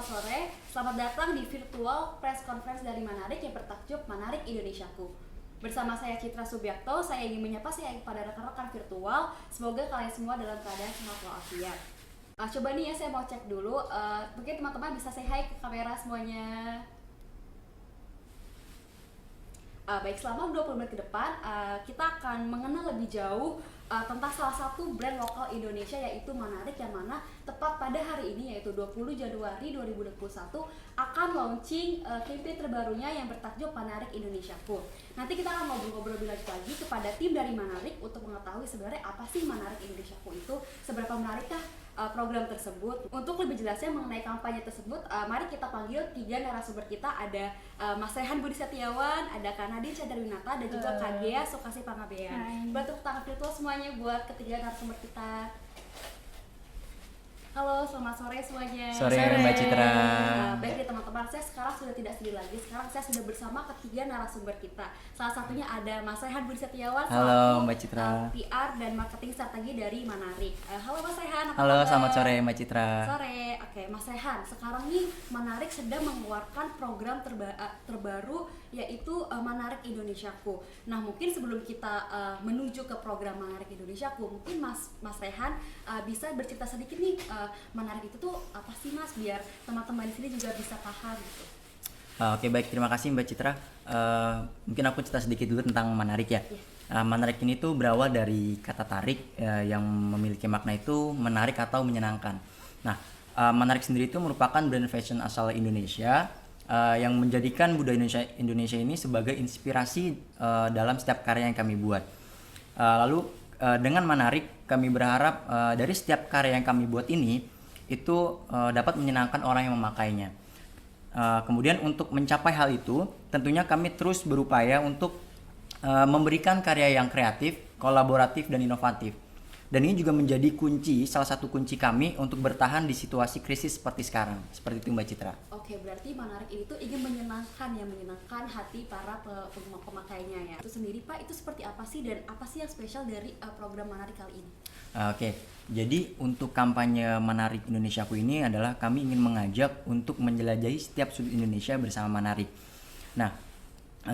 sore. Selamat datang di virtual press conference dari Manarik yang bertajuk Manarik Indonesiaku. Bersama saya Citra Subiakto, saya ingin menyapa pada rekan-rekan virtual. Semoga kalian semua dalam keadaan sehat walafiat. Coba nih ya, saya mau cek dulu. Mungkin teman-teman bisa say hi ke kamera semuanya. Baik, selama 20 menit ke depan kita akan mengenal lebih jauh tentang salah satu brand lokal Indonesia yaitu Manarik, yang mana tepat pada hari ini yaitu 20 Januari 2021 akan launching campaign terbarunya yang bertajuk Manarik Indonesiaku. Nanti kita akan ngobrol-ngobrol lebih lanjut lagi kepada tim dari Manarik untuk mengetahui sebenarnya apa sih Manarik Indonesiaku itu, seberapa menarikkah program tersebut. Untuk lebih jelasnya mengenai kampanye tersebut, mari kita panggil 3 narasumber kita. Ada Mas Rehan Budi Setiawan, ada Kak Nadine Cadarwinata, dan juga Kak Gea Sukasi Pangabean. Tepuk tangan virtual semuanya buat ketiga narasumber kita. Halo, selamat sore semuanya. Sore Mbak Citra. Baik teman-teman, saya sekarang sudah tidak sendiri lagi. Sekarang saya sudah bersama ketiga narasumber kita. Salah satunya ada Mas Rehan Budi Setiawan, halo Mbak Citra. PR dan marketing strategi dari Manarik. Halo Mas Rehan, apa halo, kabar? Selamat sore Mbak Citra. Sore. Oke, Mas Rehan, sekarang nih Manarik sedang mengeluarkan program terbaru yaitu Manarik Indonesiaku. Nah, mungkin sebelum kita menuju ke program Manarik Indonesiaku, mungkin Mas Rehan bisa bercerita sedikit nih, Manarik itu tuh apa sih Mas, biar teman-teman di sini juga bisa paham gitu. Oke, baik, terima kasih Mbak Citra. Mungkin aku cerita sedikit dulu tentang Manarik ya. Manarik ini tuh berawal dari kata tarik yang memiliki makna itu menarik atau menyenangkan. Nah, Manarik sendiri itu merupakan brand fashion asal Indonesia yang menjadikan budaya Indonesia ini sebagai inspirasi dalam setiap karya yang kami buat. Lalu dengan Manarik kami berharap dari setiap karya yang kami buat ini itu dapat menyenangkan orang yang memakainya. Kemudian untuk mencapai hal itu, tentunya kami terus berupaya untuk memberikan karya yang kreatif, kolaboratif, dan inovatif. Dan ini juga menjadi salah satu kunci kami untuk bertahan di situasi krisis seperti sekarang. Seperti itu Mbak Citra. Oke, berarti Manarik itu ingin menyenangkan hati para pemakainya ya. Itu sendiri Pak, itu seperti apa sih, dan apa sih yang spesial dari program Manarik kali ini? Oke, jadi untuk kampanye Manarik Indonesiaku ini adalah kami ingin mengajak untuk menjelajahi setiap sudut Indonesia bersama Manarik. Nah,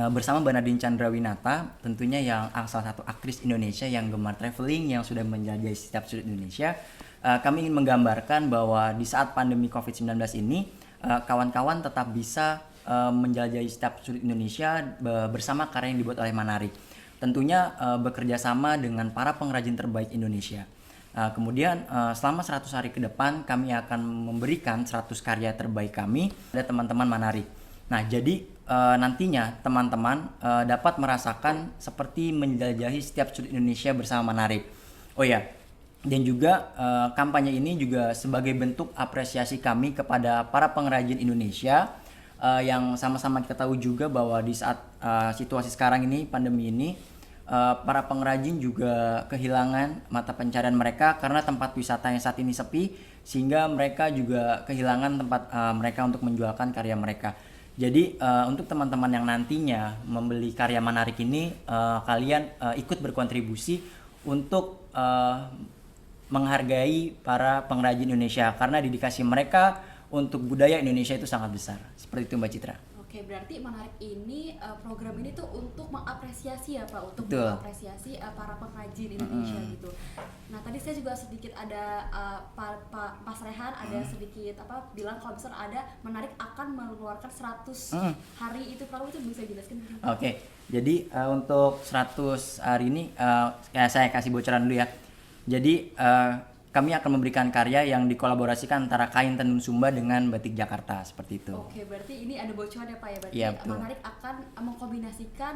bersama Mbak Nadine Cadarwinata, tentunya yang salah satu aktris Indonesia yang gemar traveling, yang sudah menjelajahi setiap sudut Indonesia, kami ingin menggambarkan bahwa di saat pandemi COVID-19 ini, kawan-kawan tetap bisa menjelajahi setiap sudut Indonesia bersama karya yang dibuat oleh Manarik. Tentunya bekerja sama dengan para pengrajin terbaik Indonesia. Kemudian selama 100 hari ke depan kami akan memberikan 100 karya terbaik kami pada teman-teman Manarik. Nah, jadi nantinya teman-teman dapat merasakan seperti menjelajahi setiap sudut Indonesia bersama Manarik. Oh ya, dan juga kampanye ini juga sebagai bentuk apresiasi kami kepada para pengrajin Indonesia yang sama-sama kita tahu juga bahwa di saat situasi sekarang ini, pandemi ini, para pengrajin juga kehilangan mata pencarian mereka karena tempat wisata yang saat ini sepi, sehingga mereka juga kehilangan tempat mereka untuk menjualkan karya mereka. Jadi untuk teman-teman yang nantinya membeli karya Manarik ini, kalian ikut berkontribusi untuk menghargai para pengrajin Indonesia, karena dedikasi mereka untuk budaya Indonesia itu sangat besar. Seperti itu Mbak Citra. Oke, berarti Manarik ini, program ini tuh untuk mengapresiasi ya Pak, untuk Betul. mengapresiasi para pengrajin Indonesia gitu. Nah, tadi saya juga sedikit ada Pak Mas Rehan ada sedikit bilang kalau misalnya ada Manarik akan mengeluarkan 100 hari itu, kalau itu bisa jelaskan? Oke, jadi untuk 100 hari ini saya kasih bocoran dulu ya. Jadi kami akan memberikan karya yang dikolaborasikan antara kain tenun Sumba dengan batik Jakarta, seperti itu. Oke, berarti ini ada bocoran ya Pak ya, berarti Iya, betul. Manarik akan mengkombinasikan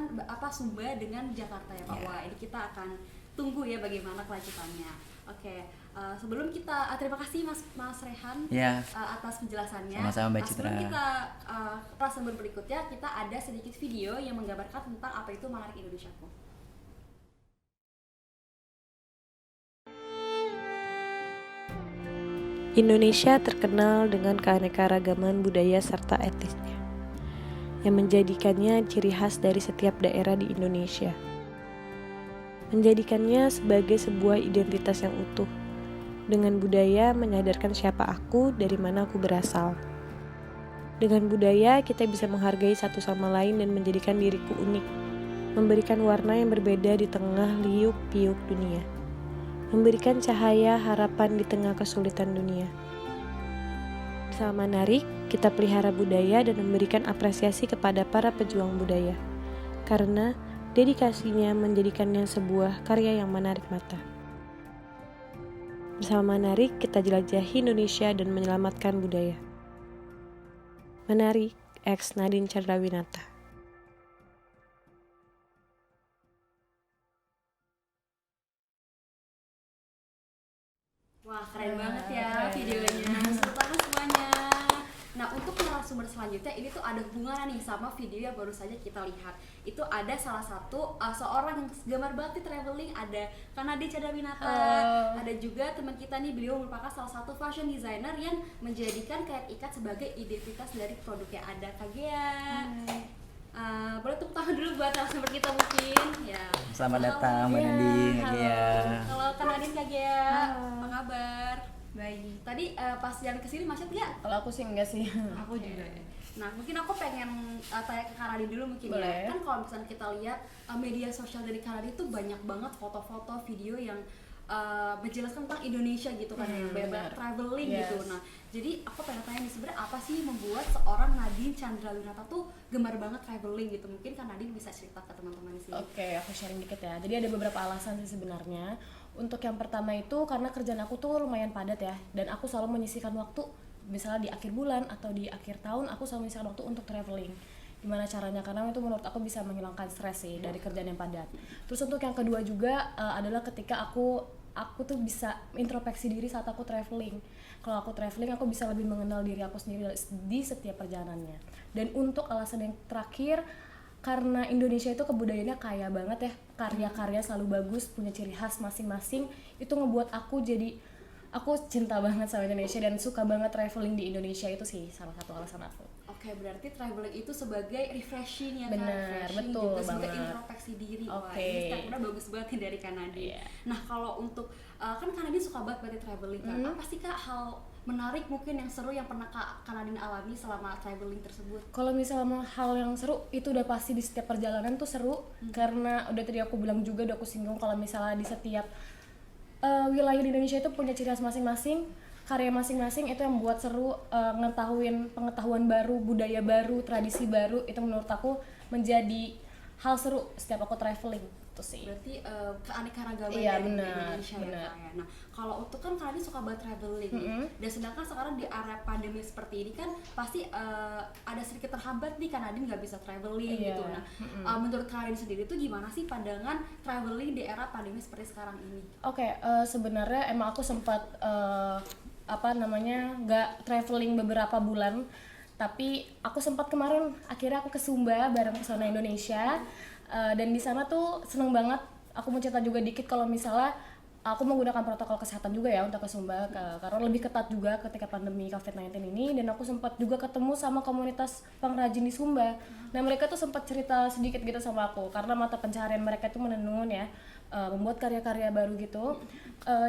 Sumba dengan Jakarta ya Pak. Wah, ini kita akan tunggu ya bagaimana kelanjutannya. Oke, sebelum kita terima kasih Mas Rehan atas penjelasannya. Sama-sama Mbak Citra. Sebelum kita narasumber berikutnya, kita ada sedikit video yang menggambarkan tentang apa itu Manarik Indonesiaku. Indonesia terkenal dengan keanekaragaman budaya serta etnisnya, yang menjadikannya ciri khas dari setiap daerah di Indonesia. Menjadikannya sebagai sebuah identitas yang utuh, dengan budaya menyadarkan siapa aku, dari mana aku berasal. Dengan budaya, kita bisa menghargai satu sama lain dan menjadikan diriku unik, memberikan warna yang berbeda di tengah liuk-piuk dunia, memberikan cahaya harapan di tengah kesulitan dunia. Bersama Manarik, kita pelihara budaya dan memberikan apresiasi kepada para pejuang budaya, karena dedikasinya menjadikannya sebuah karya yang menarik mata. Bersama Manarik, kita jelajahi Indonesia dan menyelamatkan budaya. Manarik, X Nadine Chandrawinata. Wah, keren banget ya videonya. Seru banget semuanya. Nah, untuk narasumber selanjutnya ini tuh ada hubungannya nih sama video yang baru saja kita lihat. Itu ada salah satu seorang yang gemar banget di traveling, ada Kak Nadine Chandrawinata. Ada juga teman kita nih, beliau merupakan salah satu fashion designer yang menjadikan kain ikat sebagai identitas dari produk yang ada. Kak Gea. Boleh tepuk tangan dulu buat narasumber kita mungkin. Ya. Selamat datang Mbak Nadine, Kak Gea. Halo Kak Nadine, Kak Gea. Apa kabar? Baik. Tadi pas jalan kesini macet nggak? Kalau aku sih enggak sih. Aku juga. Nah, mungkin aku pengen tanya ke Kak Nadine dulu mungkin. Boleh. Ya. Kan kalau misalnya kita lihat media sosial dari Kak Nadine itu banyak banget foto-foto, video yang menjelaskan tentang Indonesia gitu kan, yang banyak traveling gitu. Nah, jadi aku pengen tanya nih, sebenarnya apa sih membuat seorang Nadine Chandrawinata tuh gemar banget traveling gitu? Mungkin Kak Nadine bisa cerita ke teman-teman di sini. Oke, aku sharing dikit ya. Jadi ada beberapa alasan sih sebenarnya. Untuk yang pertama itu karena kerjaan aku tuh lumayan padat ya, dan aku selalu menyisihkan waktu, misalnya di akhir bulan atau di akhir tahun aku selalu menyisihkan waktu untuk traveling. Gimana caranya? Karena itu menurut aku bisa menghilangkan stres sih dari kerjaan yang padat. Terus untuk yang kedua juga adalah ketika aku tuh bisa introspeksi diri saat aku traveling. Kalau aku traveling, aku bisa lebih mengenal diri aku sendiri di setiap perjalanannya. Dan untuk alasan yang terakhir, karena Indonesia itu kebudayaannya kaya banget ya, karya-karya selalu bagus, punya ciri khas masing-masing, itu ngebuat aku cinta banget sama Indonesia dan suka banget traveling di Indonesia. Itu sih salah satu alasan aku. Oke, berarti traveling itu sebagai refreshing ya. Bener, kan? Refreshing betul juga sebagai banget. introspeksi diri. Oke. Wah, ini statementnya bagus banget nih dari Kak Nadine. Iya. Nah, kalau untuk kan Kak Nadine suka banget berarti traveling kan. Apa sih Kak hal menarik mungkin yang seru yang pernah Kak Nadine alami selama traveling tersebut? Kalau misalnya hal yang seru itu udah pasti di setiap perjalanan tuh seru, karena udah tadi aku bilang juga, udah aku singgung kalau misalnya di setiap wilayah di Indonesia itu punya ciri khas masing-masing, karya masing-masing, itu yang membuat seru, ngetahuin pengetahuan baru, budaya baru, tradisi baru, itu menurut aku menjadi hal seru setiap aku traveling. Itu sih. Berarti keanekaragaman Iya, dari benar, Indonesia benar. ya Kak ya. Nah, kalau untuk kan Kak Nadine suka banget traveling nih. Dan sedangkan sekarang di era pandemi seperti ini kan pasti ada sedikit terhambat nih Kak Nadine nggak bisa traveling Iya. gitu. Nah, menurut Kak Nadine sendiri tuh gimana sih pandangan traveling di era pandemi seperti sekarang ini? Oke, sebenarnya emang aku sempat nggak traveling beberapa bulan, tapi aku sempat kemarin akhirnya aku ke Sumba bareng Pesona Indonesia, dan di sana tuh seneng banget. Aku mau cerita juga dikit kalau misalnya aku menggunakan protokol kesehatan juga ya untuk ke Sumba, karena lebih ketat juga ketika pandemi COVID-19 ini, dan aku sempat juga ketemu sama komunitas pengrajin di Sumba. Nah, mereka tuh sempat cerita sedikit gitu sama aku, karena mata pencaharian mereka itu menenun ya, membuat karya-karya baru gitu.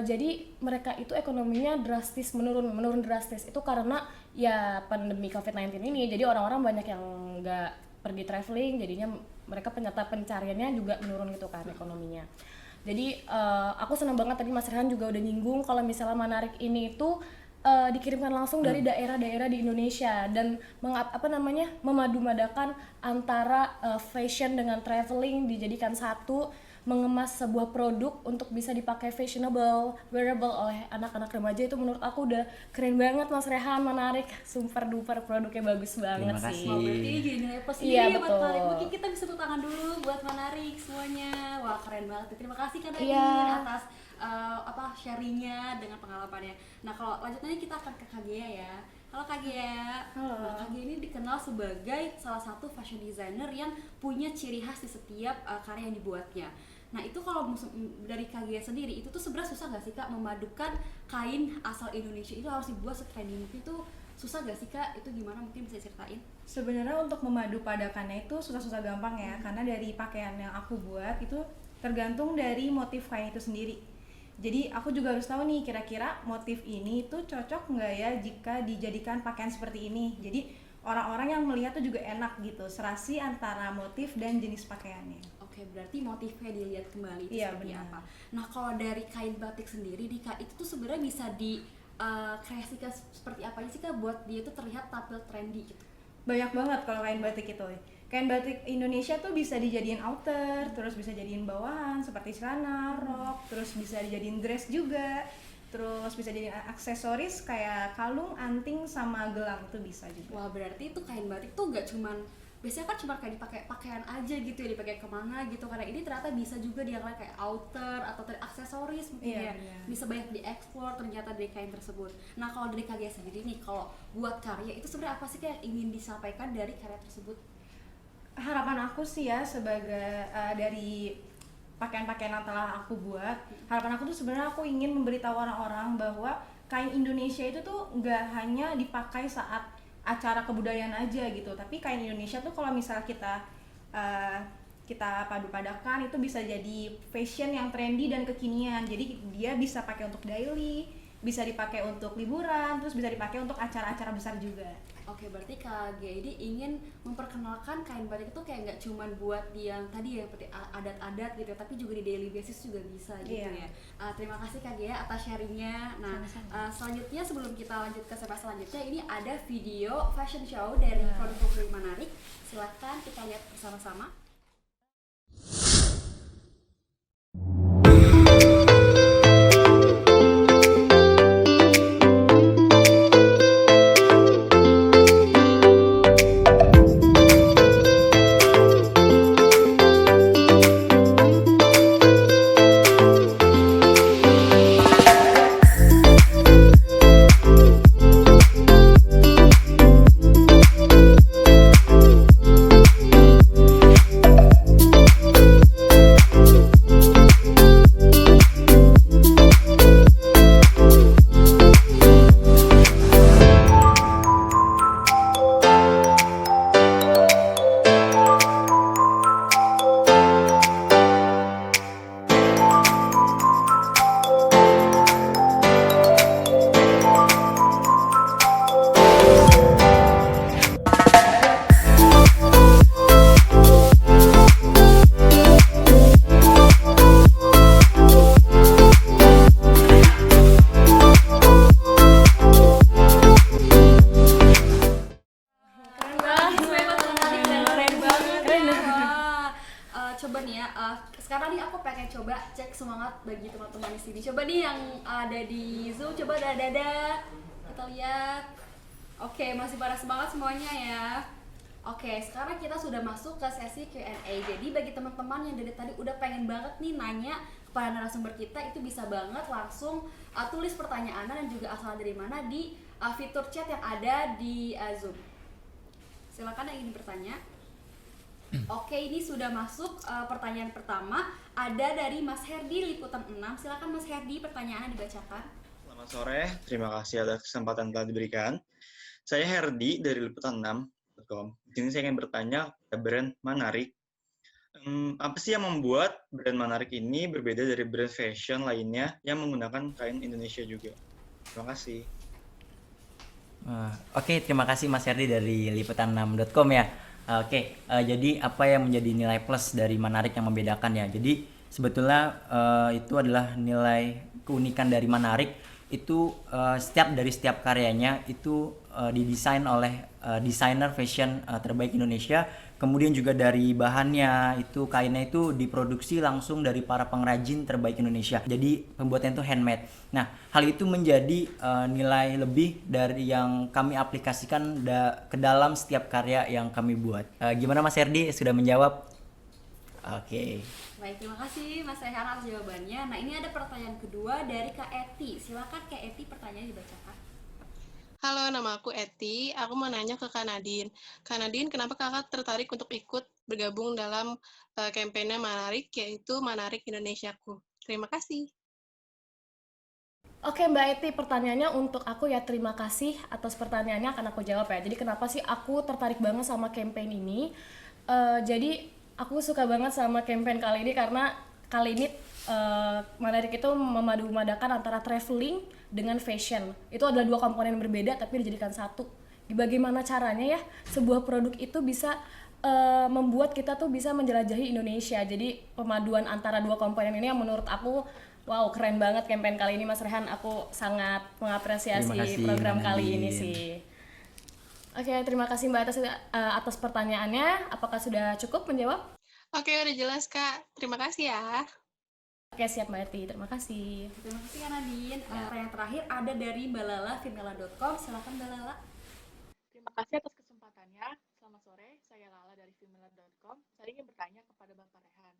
Jadi mereka itu ekonominya drastis menurun drastis. Itu karena ya pandemi COVID-19 ini, jadi orang-orang banyak yang nggak pergi traveling, jadinya mereka pencariannya juga menurun gitu kan ekonominya. Jadi aku senang banget tadi Mas Rehan juga udah nyinggung kalau misalnya Manarik ini itu dikirimkan langsung dari daerah-daerah di Indonesia dan memadu-madakan antara fashion dengan traveling, dijadikan satu, mengemas sebuah produk untuk bisa dipakai fashionable, wearable oleh anak-anak remaja. Itu menurut aku udah keren banget Mas Rehan, Manarik, super duper produknya bagus banget. Terima sih. kasih. Wah, berarti ini jadi nilai plus sendiri Iya, ya buat betul. Manarik. Mungkin kita bisa tepuk tangan dulu buat Manarik semuanya. Wah, keren banget. Terima kasih Kak Nadine Iya. atas sharingnya dengan pengalamannya. Nah, kalau lanjutnya kita akan ke Kak Gea ya. Halo Kak Gea. Halo. Nah, Kak Gea ini dikenal sebagai salah satu fashion designer yang punya ciri khas di setiap karya yang dibuatnya. Nah, itu kalau dari Kak Gea sendiri, itu tuh sebenarnya susah gak sih Kak memadukan kain asal Indonesia itu harus dibuat se-trending itu susah gak sih Kak? Itu gimana, mungkin bisa ceritain? Sebenarnya untuk memadu padakannya itu susah-susah gampang ya, karena dari pakaian yang aku buat itu tergantung dari motif kain itu sendiri. Jadi aku juga harus tahu nih kira-kira motif ini tuh cocok nggak ya jika dijadikan pakaian seperti ini. Jadi orang-orang yang melihat tuh juga enak gitu, serasi antara motif dan jenis pakaiannya. Oke, berarti motifnya dilihat kembali itu Iya, seperti benar. apa. Nah, kalau dari kain batik sendiri nih Kak, itu tuh sebenarnya bisa di kreasikan seperti apa aja sih Kak buat dia tuh terlihat tampil trendy gitu. Banyak banget kalau kain batik itu. Kain batik Indonesia tuh bisa dijadiin outer, terus bisa jadiin bawahan seperti celana, rok, terus bisa dijadiin dress juga, terus bisa jadi aksesoris kayak kalung, anting, sama gelang itu bisa juga. Wah, berarti itu kain batik tuh gak cuman biasanya kan cuma kayak dipakai pakaian aja gitu ya, dipakai kemana gitu, karena ini ternyata bisa juga diangkat kayak outer atau aksesoris mungkin Iya, ya, benar. bisa banyak dieksplor ternyata dari kain tersebut. Nah, kalau dari KGS sendiri nih, kalau buat karya itu sebenarnya apa sih Kak yang ingin disampaikan dari karya tersebut? Harapan aku sih ya sebagai dari pakaian-pakaian yang telah aku buat, harapan aku tuh sebenarnya aku ingin memberitahu orang-orang bahwa kain Indonesia itu tuh nggak hanya dipakai saat acara kebudayaan aja gitu, tapi kain Indonesia tuh kalau misal kita padu-padakan itu bisa jadi fashion yang trendy dan kekinian. Jadi dia bisa pakai untuk daily, bisa dipakai untuk liburan, terus bisa dipakai untuk acara-acara besar juga. Oke, berarti Kak Gedi ingin memperkenalkan kain batik itu kayak nggak cuman buat yang tadi ya seperti adat-adat gitu, tapi juga di daily basis juga bisa gitu Iya. ya. Terima kasih Kak Gea atas sharingnya. Nah, selanjutnya sebelum kita lanjut ke segmen selanjutnya, ini ada video fashion show dari produk Manarik. Silahkan kita lihat bersama-sama. Coba nih ya, sekarang nih aku pengen coba cek semangat bagi teman-teman di sini. Coba nih yang ada di Zoom, coba dada, kita lihat. Oke, masih pada semangat semuanya ya. Oke, sekarang kita sudah masuk ke sesi Q&A. Jadi bagi teman-teman yang dari tadi udah pengen banget nih nanya kepada narasumber kita, itu bisa banget langsung tulis pertanyaannya dan juga asal dari mana di fitur chat yang ada di Zoom. Silakan yang ingin bertanya. Oke, ini sudah masuk pertanyaan pertama. Ada dari Mas Herdi Liputan 6. Silakan Mas Herdi, pertanyaannya dibacakan. Selamat sore, terima kasih atas kesempatan telah diberikan. Saya Herdi dari liputan6.com. Di sini saya ingin bertanya ke brand Manarik. Apa sih yang membuat brand Manarik ini berbeda dari brand fashion lainnya yang menggunakan kain Indonesia juga? Terima kasih. Oke, terima kasih Mas Herdi dari liputan6.com ya. Jadi apa yang menjadi nilai plus dari Manarik yang membedakan ya? Jadi sebetulnya itu adalah nilai keunikan dari Manarik itu setiap karyanya itu didesain oleh desainer fashion terbaik Indonesia. Kemudian juga dari bahannya itu kainnya itu diproduksi langsung dari para pengrajin terbaik Indonesia. Jadi pembuatannya itu handmade. Nah, hal itu menjadi nilai lebih dari yang kami aplikasikan ke dalam setiap karya yang kami buat. Gimana Mas Herdi, sudah menjawab? Oke. Baik, terima kasih Mas Rehan atas jawabannya. Nah, ini ada pertanyaan kedua dari Kak Eti. Silakan Kak Eti, pertanyaannya dibacakan. Halo, nama aku Eti. Aku mau nanya ke Kak Nadine. Kak Nadine, kenapa kakak tertarik untuk ikut bergabung dalam kampanye Manarik, yaitu Manarik Indonesiaku? Terima kasih. Oke Mbak Eti, pertanyaannya untuk aku ya, terima kasih atas pertanyaannya, akan aku jawab ya. Jadi kenapa sih aku tertarik banget sama campaign ini? Jadi aku suka banget sama campaign kali ini karena kali ini Manarik itu memadu-madakan antara traveling dengan fashion. Itu adalah dua komponen yang berbeda tapi dijadikan satu. bagaimana caranya ya sebuah produk itu bisa membuat kita tuh bisa menjelajahi Indonesia. Jadi pemaduan antara dua komponen ini yang menurut aku wow, keren banget campaign kali ini Mas Rehan. Aku sangat mengapresiasi Terima kasih, program Mbak kali Nadine. ini sih. Oke, terima kasih Mbak atas pertanyaannya. Apakah sudah cukup menjawab? Oke, udah jelas Kak. Terima kasih ya. Oke, siap Mbak Eti. Terima kasih. Terima kasih Kak Nadine. Yang terakhir ada dari Mbak Lala, femela.com. Silakan Mbak Lala. Terima kasih atas kesempatannya. Selamat sore, saya Lala dari female.com. Saya ingin bertanya kepada Bapak Rehan.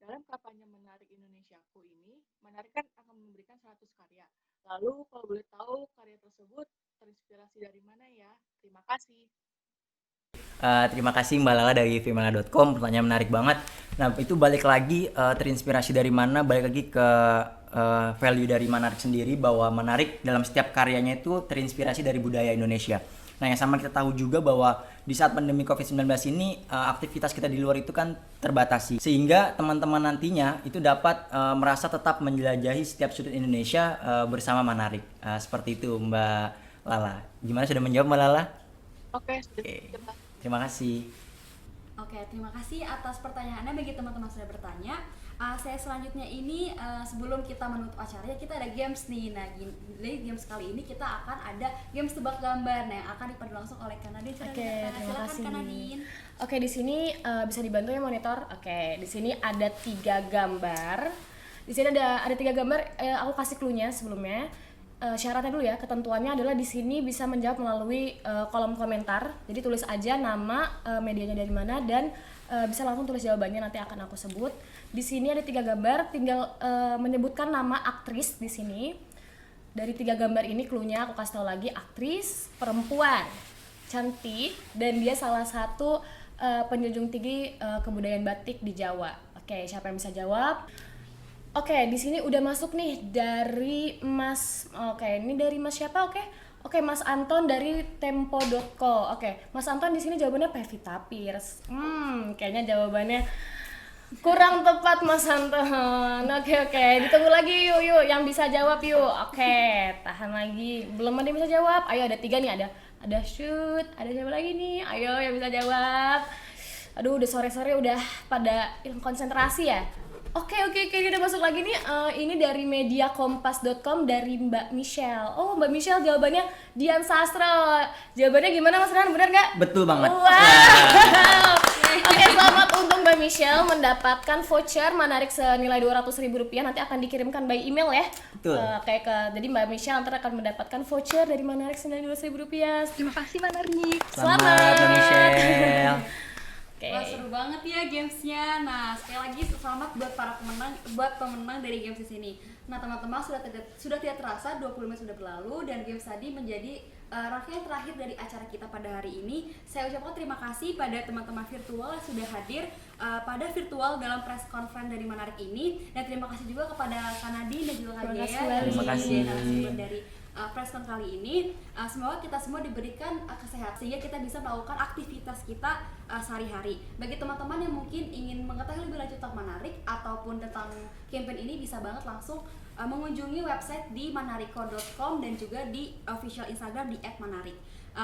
Dalam kampanye Menarik Indonesiaku ini, Menarik kan akan memberikan 100 karya. Lalu kalau boleh tahu karya tersebut terinspirasi dari mana ya? Terima kasih. Terima kasih Mbak Lala dari female.com, pertanyaan menarik banget. Nah itu balik lagi terinspirasi dari mana, balik lagi ke value dari Menarik sendiri, bahwa Menarik dalam setiap karyanya itu terinspirasi dari budaya Indonesia. Nah yang sama kita tahu juga bahwa di saat pandemi COVID-19 ini aktivitas kita di luar itu kan terbatasi, sehingga teman-teman nantinya itu dapat merasa tetap menjelajahi setiap sudut Indonesia bersama Menarik. Seperti itu Mbak Lala. Gimana, sudah menjawab Mbak Lala? Oke, sudah Oke. jelas. Terima kasih. Oke, terima kasih atas pertanyaannya bagi teman-teman sudah bertanya. Saya selanjutnya ini sebelum kita menutup acaranya kita ada games nih. Nah, jadi games kali ini kita akan ada games tebak gambar. Nah, yang akan dipandu langsung oleh Kak Nadine. Oke, terima Silakan kasih. Kak Nadine. Oke, di sini bisa dibantu ya monitor. Oke, di sini ada 3 gambar. Di sini ada 3 gambar. Aku kasih clue-nya sebelumnya. Syaratnya dulu ya, ketentuannya adalah di sini bisa menjawab melalui kolom komentar. Jadi tulis aja nama, medianya dari mana, dan bisa langsung tulis jawabannya, nanti akan aku sebut. Di sini ada 3 gambar, tinggal menyebutkan nama aktris di sini. Dari 3 gambar ini clue-nya aku kasih tahu lagi, aktris perempuan, cantik, dan dia salah satu penjunjung tinggi kebudayaan batik di Jawa. Oke, siapa yang bisa jawab? Oke, di sini udah masuk nih dari Mas. Oke, ini dari Mas siapa? Oke, Mas Anton dari tempo.co. Oke, Mas Anton di sini jawabannya Pevita Pierce. Kayaknya jawabannya kurang tepat Mas Anton. Oke, ditunggu lagi yuk yang bisa jawab yuk. Oke, tahan lagi. Belum ada yang bisa jawab. Ayo, ada 3 nih, ada shoot, ada siapa lagi nih? Ayo yang bisa jawab. Aduh, udah sore-sore udah pada hilang konsentrasi ya. Oke, ini udah masuk lagi nih. Ini dari mediakompas.com dari Mbak Michelle. Oh, Mbak Michelle jawabannya Dian Sastro. Jawabannya gimana Mas Rehan? Benar nggak? Betul banget. Wow. Oke, selamat untuk Mbak Michelle mendapatkan voucher Menarik senilai Rp200.000. Nanti akan dikirimkan by email ya. Betul. Jadi Mbak Michelle nanti akan mendapatkan voucher dari Menarik senilai Rp200.000. Terima kasih Menarik. Selamat Mbak Michelle. Wah, seru banget ya gamesnya. Nah, sekali lagi selamat buat para pemenang dari games di sini. Nah, teman-teman sudah tidak terasa 20 menit sudah berlalu dan games tadi menjadi rangkaian terakhir dari acara kita pada hari ini. Saya ucapkan terima kasih pada teman-teman virtual yang sudah hadir pada virtual dalam press conference dari Menarik ini, dan terima kasih juga kepada Kak Nadine dan juga Kak Terima Gea kasih. Terima kasih. narasumber dari press con kali ini. Semoga kita semua diberikan kesehatan sehingga kita bisa melakukan aktivitas kita sehari-hari. Bagi teman-teman yang mungkin ingin mengetahui lebih lanjut tentang Menarik ataupun tentang campaign ini, bisa banget langsung mengunjungi website di manariko.com dan juga di official Instagram di @menarik.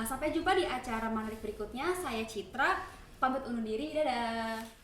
Sampai jumpa di acara Menarik berikutnya. Saya Citra, pamit undur diri. Dadah.